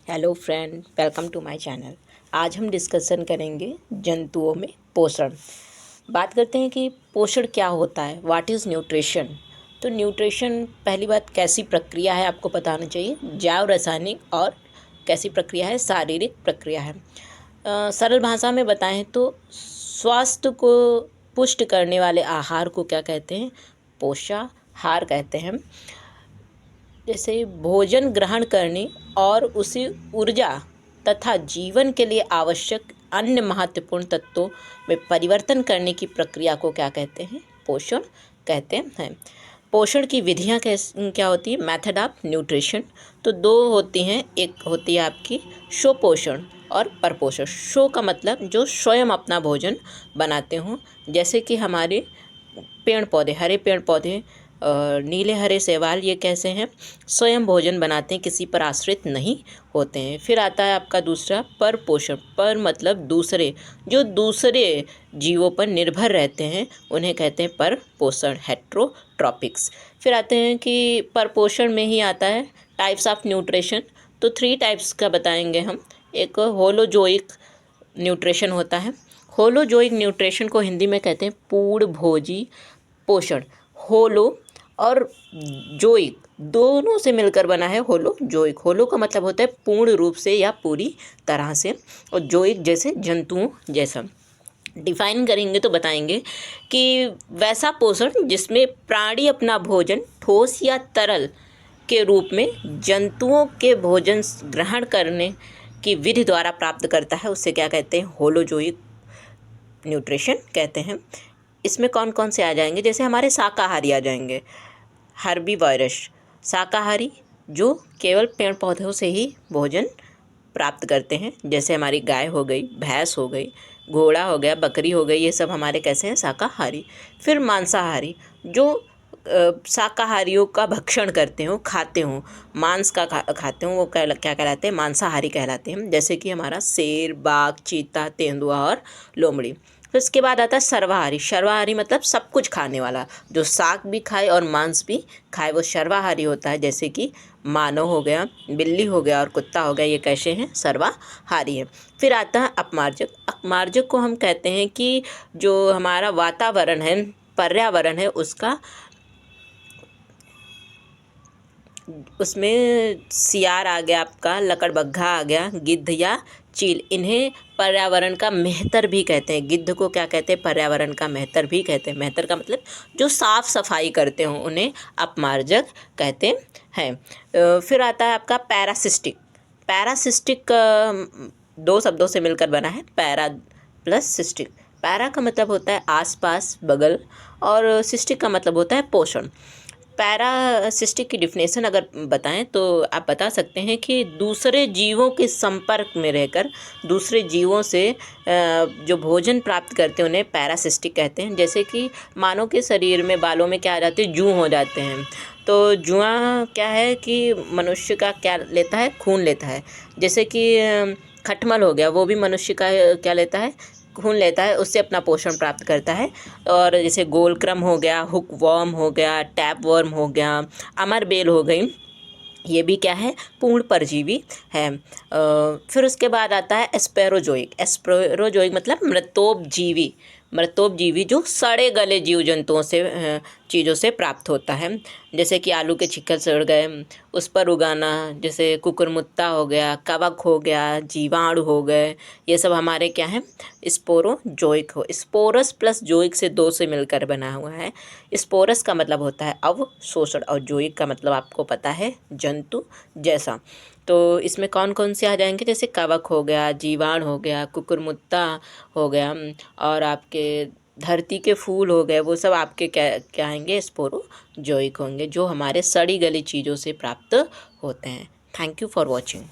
Hello friend, welcome to my channel. आज हम discussion करेंगे जंतुओं में पोषण। बात करते हैं कि पोषण क्या होता है, व्हाट इज़ न्यूट्रिशन। तो न्यूट्रिशन पहली बात कैसी प्रक्रिया है आपको बताना चाहिए, जैव रासायनिक और कैसी प्रक्रिया है, शारीरिक प्रक्रिया है। सरल भाषा में बताएं तो स्वास्थ्य को पुष्ट करने वाले आहार को क्या कहते हैं, पोषाहार कहते हैं। जैसे भोजन ग्रहण करने और उसे ऊर्जा तथा जीवन के लिए आवश्यक अन्य महत्वपूर्ण तत्वों में परिवर्तन करने की प्रक्रिया को क्या कहते हैं, पोषण कहते हैं। पोषण की विधियाँ क्या होती है, मेथड ऑफ न्यूट्रिशन। तो दो होती हैं, एक होती है आपकी स्वपोषण और परपोषण। स्व का मतलब जो स्वयं अपना भोजन बनाते हों, जैसे कि हमारे पेड़ पौधे, हरे पेड़ पौधे, नीले हरे शैवाल, ये कैसे हैं, स्वयं भोजन बनाते हैं, किसी पर आश्रित नहीं होते हैं। फिर आता है आपका दूसरा पर पोषण। पर मतलब दूसरे, जो दूसरे जीवों पर निर्भर रहते हैं उन्हें कहते हैं पर पोषण, हेट्रोट्रॉपिक्स। फिर आते हैं कि पर पोषण में ही आता है टाइप्स ऑफ न्यूट्रिशन। तो 3 टाइप्स का बताएंगे हम। एक होलोजोइक न्यूट्रिशन होता है। होलोजोइक न्यूट्रिशन को हिंदी में कहते हैं पूर्ण भोजी पोषण। होलो और जोइक दोनों से मिलकर बना है होलोजोइक। होलो का मतलब होता है पूर्ण रूप से या पूरी तरह से, और जोइक जैसे जंतुओं जैसा। डिफाइन करेंगे तो बताएंगे कि वैसा पोषण जिसमें प्राणी अपना भोजन ठोस या तरल के रूप में जंतुओं के भोजन ग्रहण करने की विधि द्वारा प्राप्त करता है, उससे क्या कहते हैं, होलोजोइक न्यूट्रिशन कहते हैं। इसमें कौन कौन से आ जाएंगे, जैसे हमारे शाकाहारी आ जाएंगे। हर्बीवोरस शाकाहारी जो केवल पेड़ पौधों से ही भोजन प्राप्त करते हैं, जैसे हमारी गाय हो गई, भैंस हो गई, घोड़ा हो गया, बकरी हो गई, ये सब हमारे कैसे हैं, शाकाहारी। फिर मांसाहारी जो शाकाहारियों का भक्षण करते हो, खाते हो, मांस का खाते हो, वो क्या कहलाते हैं, मांसाहारी कहलाते हैं। जैसे कि हमारा शेर, बाघ, चीता, तेंदुआ और लोमड़ी। फिर उसके बाद आता है सर्वाहारी। सर्वाहारी मतलब सब कुछ खाने वाला, जो शाक भी खाए और मांस भी खाए, वो सर्वाहारी होता है। जैसे कि मानव हो गया, बिल्ली हो गया और कुत्ता हो गया, ये कैसे हैं, सर्वाहारी है। फिर आता है अपमार्जक। अपमार्जक को हम कहते हैं कि जो हमारा वातावरण है, पर्यावरण है, उसमें सियार आ गया आपका, लकड़बग्घा आ गया, गिद्ध या चील, इन्हें पर्यावरण का मेहतर भी कहते हैं। गिद्ध को क्या कहते हैं, पर्यावरण का मेहतर भी कहते हैं। मेहतर का मतलब जो साफ सफाई करते हो, उन्हें अपमार्जक कहते हैं। फिर आता है आपका पैरासिस्टिक। पैरासिस्टिक 2 शब्दों से मिलकर बना है, पैरा प्लस सिस्टिक। पैरा का मतलब होता है आसपास, बगल, और सिस्टिक का मतलब होता है पोषण। पैरासिस्टिक की डिफिनेशन अगर बताएं तो आप बता सकते हैं कि दूसरे जीवों के संपर्क में रहकर दूसरे जीवों से जो भोजन प्राप्त करते हैं उन्हें पैरासिस्टिक कहते हैं। जैसे कि मानव के शरीर में बालों में क्या आ जाते हैं, जूं हो जाते हैं। तो जुआ क्या है कि मनुष्य का क्या लेता है, खून लेता है। जैसे कि खटमल हो गया, वो भी मनुष्य का क्या लेता है, खून लेता है, उससे अपना पोषण प्राप्त करता है। और जैसे गोलक्रम हो गया, हुक वर्म हो गया, टैप वर्म हो गया, अमरबेल हो गई, ये भी क्या है, पूर्ण परजीवी है। फिर उसके बाद आता है स्पैरोजोइक। स्पैरोजोइक मतलब मृतोपजीवी। मृतोपजीवी जो सड़े गले जीव जंतुओं से चीज़ों से प्राप्त होता है। जैसे कि आलू के छिक्कल सड़ गए, उस पर उगाना, जैसे कुकुरमुत्ता हो गया, कवक हो गया, जीवाणु हो गए, ये सब हमारे क्या हैं, स्पोरोजोइक हो। स्पोरस प्लस जोइक से 2 से मिलकर बना हुआ है। स्पोरस का मतलब होता है अवशोषण और जोइक का मतलब आपको पता है, जंतु जैसा। तो इसमें कौन कौन से आ जाएंगे, जैसे कवक हो गया, जीवाणु हो गया, कुकुरमुत्ता हो गया, और आपके धरती के फूल हो गए, वो सब आपके क्या आएंगे, स्पोरोजोइक होंगे, जो हमारे सड़ी गली चीज़ों से प्राप्त होते हैं। Thank you for watching.